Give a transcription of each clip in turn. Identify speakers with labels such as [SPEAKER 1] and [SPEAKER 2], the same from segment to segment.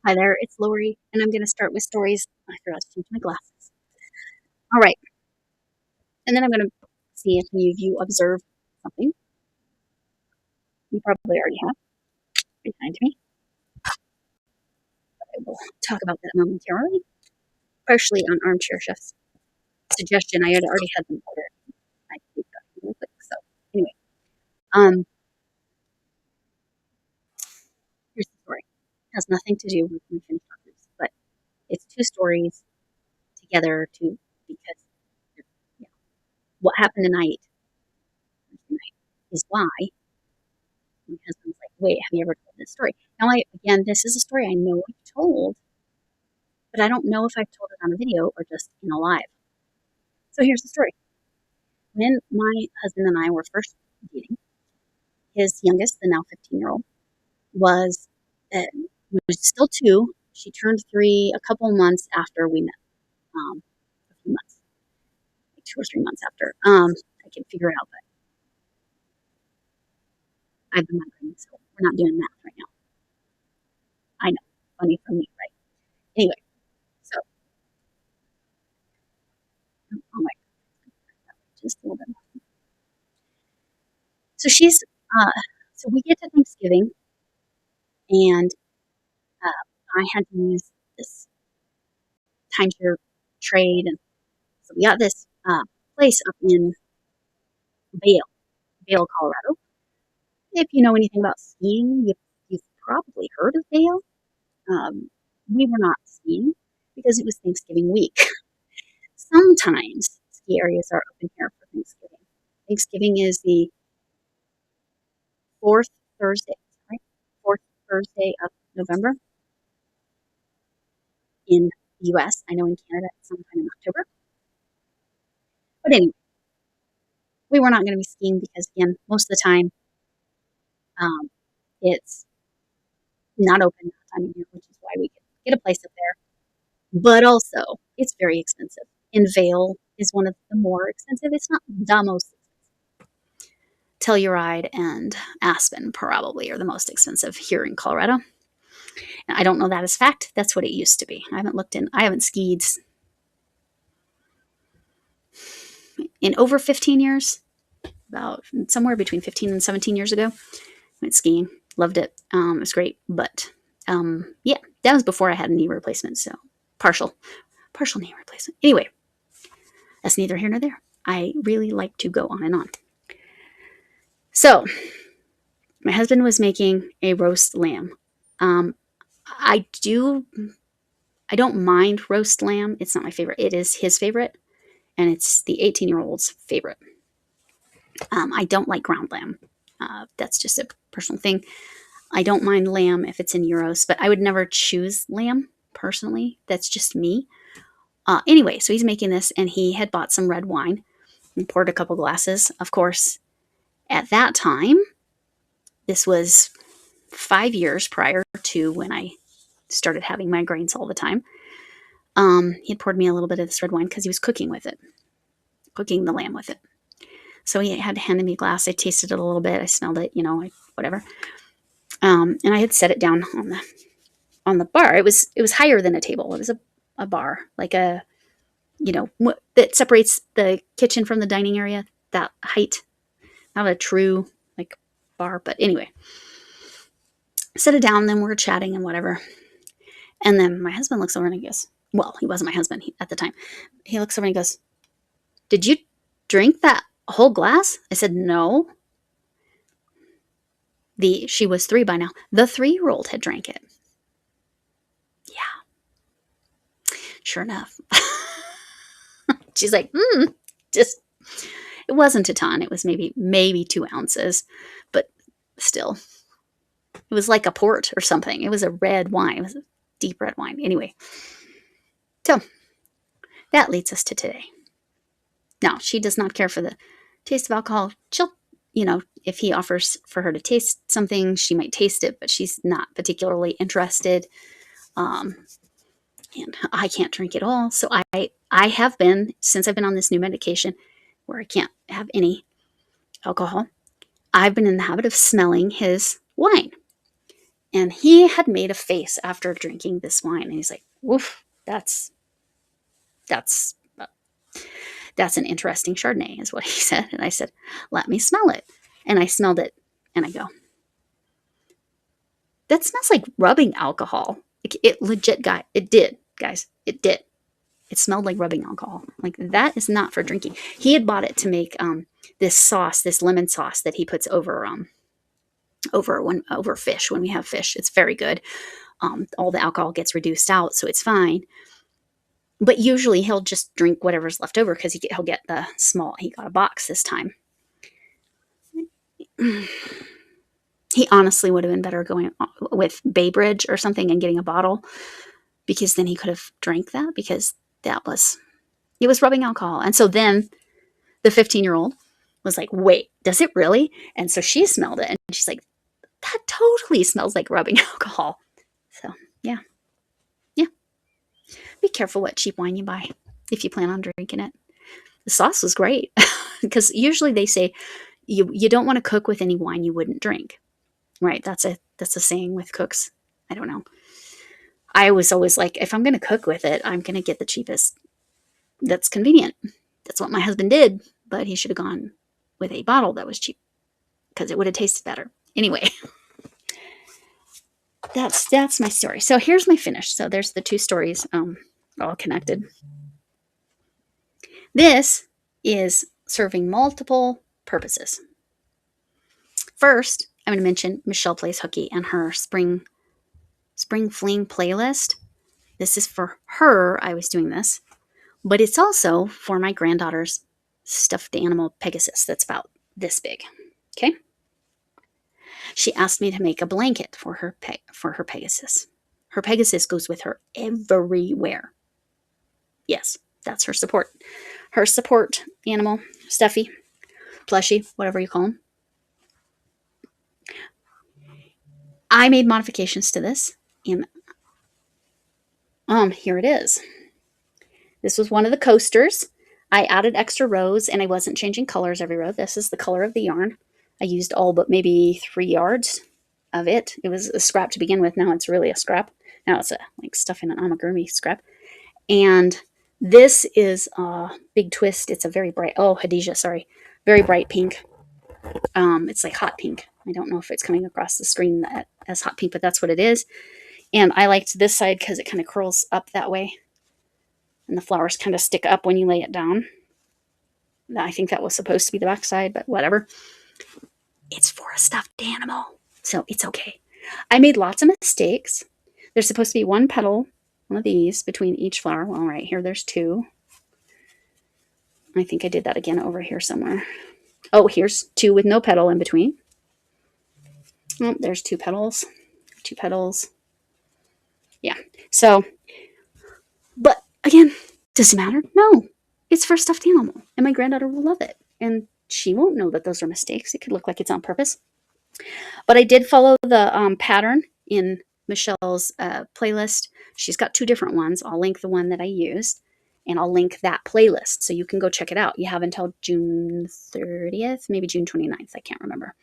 [SPEAKER 1] Hi there, it's Lori, and I'm going to start with stories. I forgot to change my glasses. All right, and then I'm going to see if any of you observe something. You probably already have behind me. I will talk about that momentarily, partially on Armchair Chef's suggestion. I had already had them ordered. I think that really quick. So anyway, here's the story. It has nothing to do with my finished authors, but it's two stories together because yeah, what happened tonight is why my husband's like, wait, have you ever told this story? Now, this is a story I know I've told, but I don't know if I've told it on a video or just in a live. So here's the story. When my husband and I were first dating, his youngest, the now 15-year-old, was still 2. She turned 3 a couple months after we met. A few months, like 2 or 3 months after. I can figure it out, but I've been wondering, so we're not doing math right now. I know, funny for me, right? Anyway, so oh my God, just a little bit more. So so we get to Thanksgiving, and I had to use this timeshare trade, and so we got this place up in Vail, Colorado. If you know anything about skiing, you've probably heard of Vail. We were not skiing because it was Thanksgiving week. Sometimes ski areas are open here for Thanksgiving. Thanksgiving is the fourth Thursday, right? Fourth Thursday of November in the U.S. I know in Canada it's sometime in October. But anyway, we were not going to be skiing because, again, most of the time it's not open that time of year, which is why we could get a place up there. But also, it's very expensive. And Vail is one of the more expensive. It's not the most expensive. Telluride and Aspen probably are the most expensive here in Colorado. And I don't know that as fact. That's what it used to be. I haven't skied in over 15 years, about somewhere between 15 and 17 years ago. I went skiing, loved it. It was great. But yeah, that was before I had a knee replacement. So partial knee replacement. Anyway, that's neither here nor there. I really like to go on and on. So my husband was making a roast lamb. I don't mind roast lamb. It's not my favorite. It is his favorite, and it's the 18-year-old's favorite. I don't like ground lamb. That's just a personal thing. I don't mind lamb if it's in gyros, but I would never choose lamb personally. That's just me. Anyway, so he's making this, and he had bought some red wine and poured a couple glasses. Of course, at that time, this was 5 years prior to when I started having migraines all the time. He had poured me a little bit of this red wine because he was cooking the lamb with it. So he had handed me a glass. I tasted it a little bit. I smelled it, whatever. And I had set it down on the bar. It was higher than a table. It was a bar, like that separates the kitchen from the dining area. That height, not a true like bar, but anyway, set it down. Then we're chatting and whatever. And then my husband looks over and he goes, well, he wasn't my husband at the time. He looks over and he goes, "Did you drink that whole glass?" I said, "No." She was 3 by now. The 3-year-old had drank it. Yeah. Sure enough. She's like, just, it wasn't a ton. It was maybe 2 ounces, but still, it was like a port or something. It was a red wine. It was a deep red wine. Anyway, so that leads us to today. Now, she does not care for the taste of alcohol. She'll, if he offers for her to taste something, she might taste it, but she's not particularly interested. And I can't drink at all. So I have been, since I've been on this new medication where I can't have any alcohol, I've been in the habit of smelling his wine. And he had made a face after drinking this wine. And he's like, woof, that's an interesting Chardonnay, is what he said. And I said, let me smell it. And I smelled it, and I go, that smells like rubbing alcohol. It legit, it did, guys. It did. It smelled like rubbing alcohol. Like, that is not for drinking. He had bought it to make this sauce, this lemon sauce that he puts over fish when we have fish. It's very good. All the alcohol gets reduced out, so it's fine. But usually he'll just drink whatever's left over because he'll get the small. He got a box this time. He honestly would have been better going with Bay Bridge or something and getting a bottle, because then he could have drank that, because it was rubbing alcohol. And so then the 15-year-old was like, wait, does it really? And so she smelled it, and she's like, that totally smells like rubbing alcohol. So yeah. Be careful what cheap wine you buy if you plan on drinking it. The sauce was great, because usually they say you don't want to cook with any wine you wouldn't drink. Right? That's a saying with cooks. I don't know. I was always like, if I'm going to cook with it, I'm going to get the cheapest that's convenient. That's what my husband did, but he should have gone with a bottle that was cheap, because it would have tasted better. Anyway, that's my story. So here's my finish. So there's the two stories, all connected. This is serving multiple purposes. First, I'm going to mention Michelle Plays Hooky and her spring fling playlist. This is for her. I was doing this, but it's also for my granddaughter's stuffed animal Pegasus that's about this big. Okay. She asked me to make a blanket for her Pegasus. Her Pegasus goes with her everywhere. Yes, that's her support. Her support animal, stuffy, plushy, whatever you call them. I made modifications to this, and here it is. This was one of the coasters. I added extra rows, and I wasn't changing colors every row. This is the color of the yarn. I used all but maybe 3 yards of it. It was a scrap to begin with. Now it's really a scrap. Now it's like stuff in an amigurumi scrap. And this is a big twist. It's a very bright, Hadija, sorry. Very bright pink. It's like hot pink. I don't know if it's coming across the screen as hot pink, but that's what it is. And I liked this side because it kind of curls up that way. And the flowers kind of stick up when you lay it down. I think that was supposed to be the back side, but whatever. It's for a stuffed animal, so it's okay. I made lots of mistakes. There's supposed to be one petal, one of these, between each flower. Well, right here, there's 2. I think I did that again over here somewhere. Oh, here's 2 with no petal in between. Oh, there's 2 petals. 2 petals. Yeah. So, but again, does it matter? No. It's for a stuffed animal, and my granddaughter will love it. And she won't know that those are mistakes. It could look like it's on purpose. But I did follow the pattern in Michelle's playlist. She's got 2 different ones. I'll link the one that I used, and I'll link that playlist so you can go check it out. You have until June 30th, maybe June 29th. I can't remember.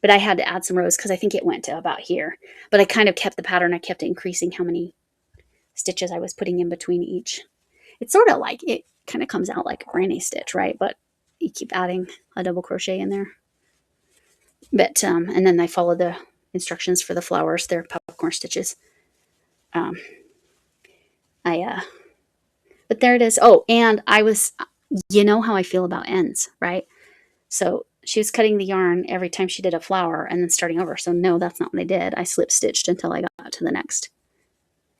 [SPEAKER 1] But I had to add some rows because I think it went to about here. But I kind of kept the pattern. I kept increasing how many stitches I was putting in between each. It's sort of like, it kind of comes out like a granny stitch, right? But you keep adding a double crochet in there. But, and then I follow the instructions for the flowers. They're popcorn stitches. But there it is. Oh, and I was, you know how I feel about ends, right? So she was cutting the yarn every time she did a flower and then starting over. So no, that's not what I did. I slip stitched until I got to the next,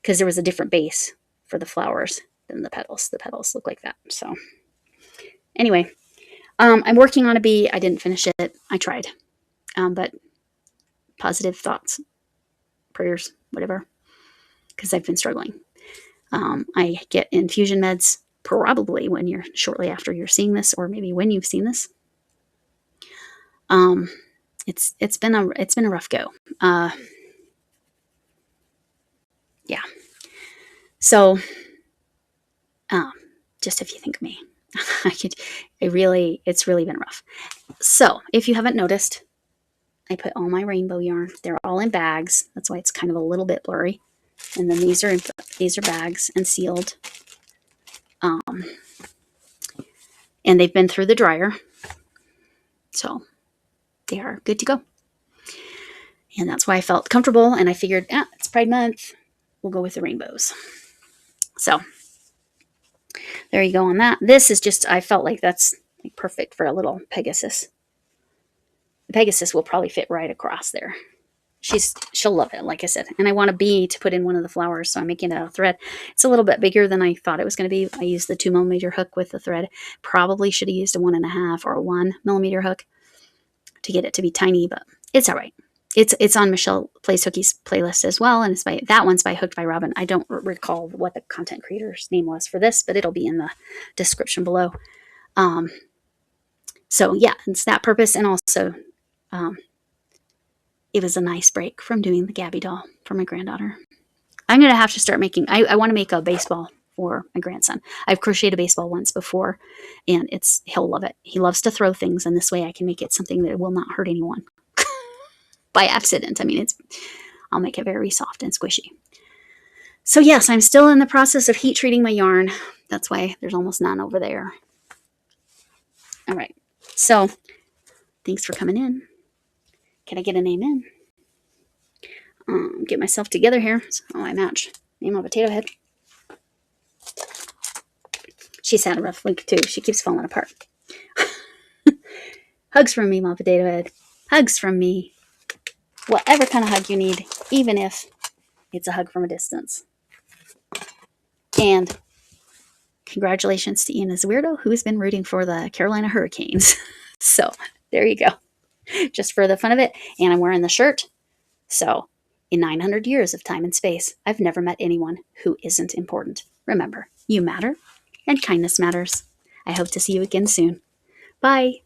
[SPEAKER 1] because there was a different base for the flowers than the petals. The petals look like that. So anyway, I'm working on a bee. I didn't finish it. I tried. But positive thoughts, prayers, whatever, because I've been struggling. I get infusion meds probably shortly after you're seeing this, or maybe when you've seen this. It's been a rough go. Yeah. So, just if you think of me, it's really been rough. So if you haven't noticed, I put all my rainbow yarn. They're all in bags. That's why it's kind of a little bit blurry. And then these are bags and sealed. And they've been through the dryer. So they are good to go. And that's why I felt comfortable. And I figured, it's Pride Month. We'll go with the rainbows. So there you go on that. This is just, I felt like that's like perfect for a little Pegasus. The Pegasus will probably fit right across there. She'll love it, like I said. And I want a bee to put in one of the flowers, so I'm making it out of thread. It's a little bit bigger than I thought it was going to be. I used the 2mm hook with the thread. Probably should have used a 1.5 or a 1mm hook to get it to be tiny, but it's all right. It's on Michelle Plays Hookie's playlist as well, and that one's by Hooked by Robin. I don't recall what the content creator's name was for this, but it'll be in the description below. So yeah, it's that purpose, and also it was a nice break from doing the Gabby doll for my granddaughter. I'm going to have to start making, I want to make a baseball for my grandson. I've crocheted a baseball once before, and he'll love it. He loves to throw things, and this way I can make it something that will not hurt anyone by accident. I mean, I'll make it very soft and squishy. So yes, I'm still in the process of heat treating my yarn. That's why there's almost none over there. All right. So thanks for coming in. Can I get an amen? Get myself together here. So I match Mama Potato Head. She's had a rough week too. She keeps falling apart. Hugs from me, Mama Potato Head. Hugs from me. Whatever kind of hug you need, even if it's a hug from a distance. And congratulations to Ian as a weirdo who's been rooting for the Carolina Hurricanes. So there you go. Just for the fun of it. And I'm wearing the shirt. So in 900 years of time and space, I've never met anyone who isn't important. Remember, you matter and kindness matters. I hope to see you again soon. Bye.